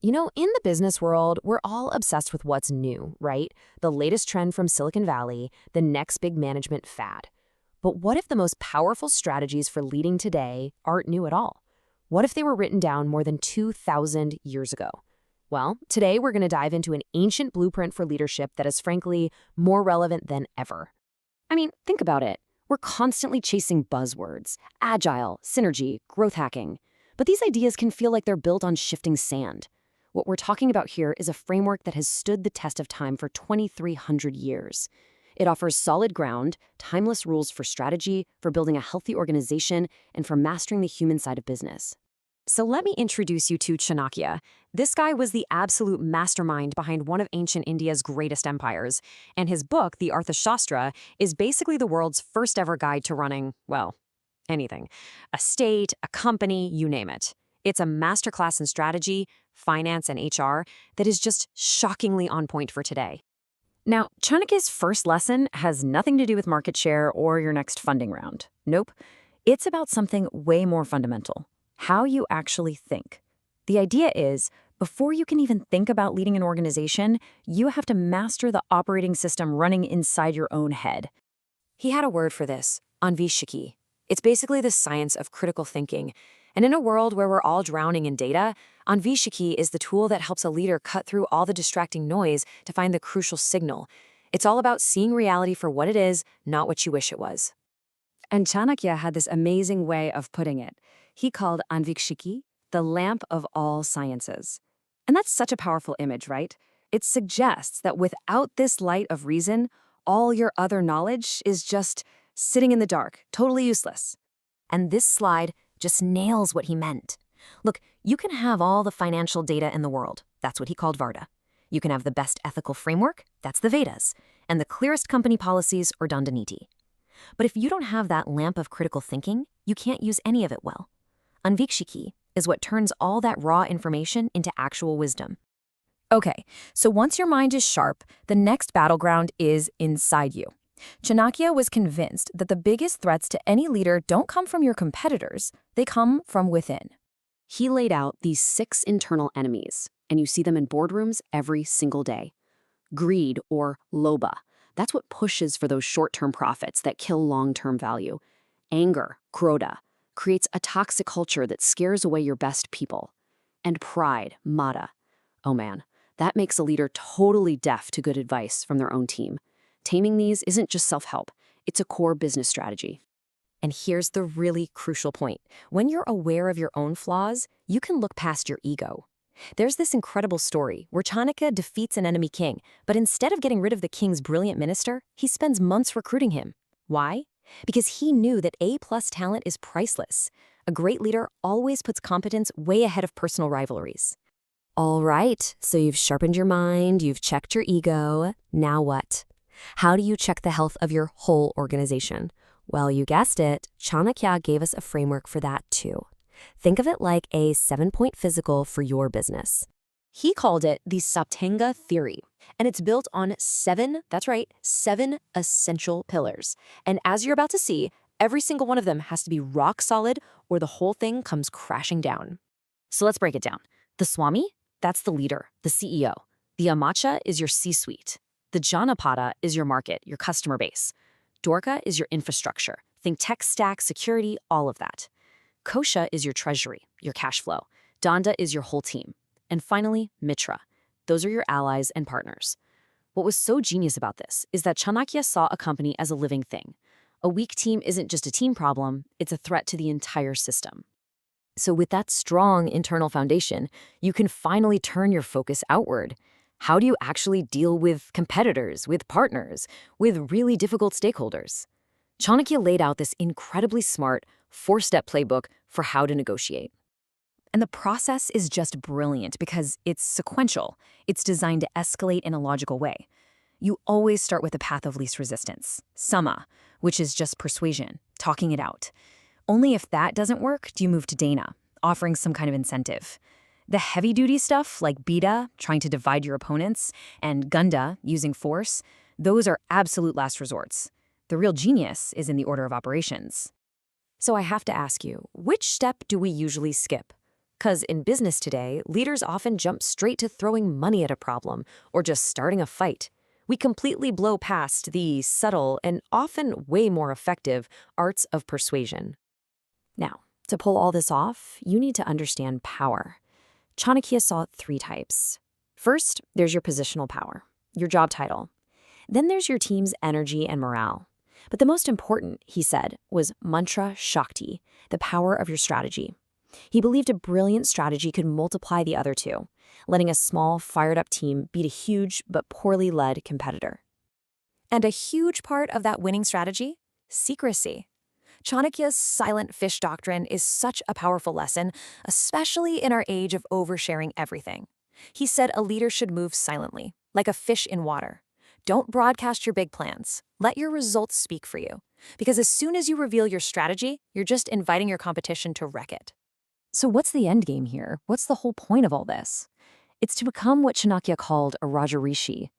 In the business world, we're all obsessed with what's new, right? The latest trend from Silicon Valley, the next big management fad. But what if the most powerful strategies for leading today aren't new at all? What if they were written down more than 2,000 years ago? Well, today we're going to dive into an ancient blueprint for leadership that is frankly more relevant than ever. I mean, think about it. We're constantly chasing buzzwords: agile, synergy, growth hacking. But these ideas can feel like they're built on shifting sand. What we're talking about here is a framework that has stood the test of time for 2,300 years. It offers solid ground, timeless rules for strategy, for building a healthy organization, and for mastering the human side of business. So let me introduce you to Chanakya. This guy was the absolute mastermind behind one of ancient India's greatest empires, and his book, the Arthashastra, is basically the world's first ever guide to running, well, anything. A state, a company, you name it. It's a masterclass in strategy, finance, and HR that is just shockingly on point for today. Now, Chanakya's first lesson has nothing to do with market share or your next funding round. Nope. It's about something way more fundamental: how you actually think. The idea is, before you can even think about leading an organization, you have to master the operating system running inside your own head. He had a word for this: Anvikshiki. It's basically the science of critical thinking. And in a world where we're all drowning in data, Anvikshiki is the tool that helps a leader cut through all the distracting noise to find the crucial signal. It's all about seeing reality for what it is, not what you wish it was. And Chanakya had this amazing way of putting it. He called Anvikshiki the lamp of all sciences. And that's such a powerful image, right? It suggests that without this light of reason, all your other knowledge is just sitting in the dark, totally useless. And this slide just nails what he meant. Look, you can have all the financial data in the world. That's what he called Varda. You can have the best ethical framework. That's the Vedas. And the clearest company policies, or Danda Niti. But if you don't have that lamp of critical thinking, you can't use any of it well. Anvikshiki is what turns all that raw information into actual wisdom. Okay, so once your mind is sharp, the next battleground is inside you. Chanakya was convinced that the biggest threats to any leader don't come from your competitors, they come from within. He laid out these 6 internal enemies, and you see them in boardrooms every single day. Greed, or lobha, that's what pushes for those short-term profits that kill long-term value. Anger, krodha, creates a toxic culture that scares away your best people. And pride, mada. Oh man, that makes a leader totally deaf to good advice from their own team. Taming these isn't just self-help, it's a core business strategy. And here's the really crucial point. When you're aware of your own flaws, you can look past your ego. There's this incredible story where Chanakya defeats an enemy king, but instead of getting rid of the king's brilliant minister, he spends months recruiting him. Why? Because he knew that A-plus talent is priceless. A great leader always puts competence way ahead of personal rivalries. All right, so you've sharpened your mind, you've checked your ego. Now what? How do you check the health of your whole organization? Well, you guessed it, Chanakya gave us a framework for that too. Think of it like a 7-point physical for your business. He called it the Saptanga Theory, and it's built on 7 essential pillars. And as you're about to see, every single one of them has to be rock solid or the whole thing comes crashing down. So let's break it down. The Swami, that's the leader, the CEO. The Amacha is your C-suite. The Janapada is your market, your customer base. Dorka is your infrastructure. Think tech stack, security, all of that. Kosha is your treasury, your cash flow. Danda is your whole team. And finally, Mitra. Those are your allies and partners. What was so genius about this is that Chanakya saw a company as a living thing. A weak team isn't just a team problem, it's a threat to the entire system. So with that strong internal foundation, you can finally turn your focus outward. How do you actually deal with competitors, with partners, with really difficult stakeholders? Chanakya laid out this incredibly smart 4-step playbook for how to negotiate. And the process is just brilliant because it's sequential. It's designed to escalate in a logical way. You always start with the path of least resistance, sama, which is just persuasion, talking it out. Only if that doesn't work do you move to dana, offering some kind of incentive. The heavy-duty stuff, like bida, trying to divide your opponents, and gunda, using force, those are absolute last resorts. The real genius is in the order of operations. So I have to ask you, which step do we usually skip? 'Cause in business today, leaders often jump straight to throwing money at a problem or just starting a fight. We completely blow past the subtle and often way more effective arts of persuasion. Now, to pull all this off, you need to understand power. Chanakya saw 3 types. First, there's your positional power, your job title. Then there's your team's energy and morale. But the most important, he said, was mantra shakti, the power of your strategy. He believed a brilliant strategy could multiply the other 2, letting a small, fired-up team beat a huge but poorly led competitor. And a huge part of that winning strategy? Secrecy. Chanakya's Silent Fish Doctrine is such a powerful lesson, especially in our age of oversharing everything. He said a leader should move silently, like a fish in water. Don't broadcast your big plans. Let your results speak for you. Because as soon as you reveal your strategy, you're just inviting your competition to wreck it. So what's the end game here? What's the whole point of all this? It's to become what Chanakya called a Rajarishi.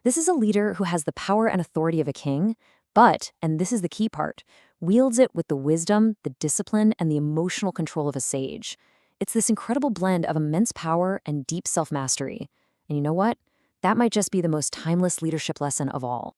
This is a leader who has the power and authority of a king, but, and this is the key part, wields it with the wisdom, the discipline, and the emotional control of a sage. It's this incredible blend of immense power and deep self-mastery. And you know what? That might just be the most timeless leadership lesson of all.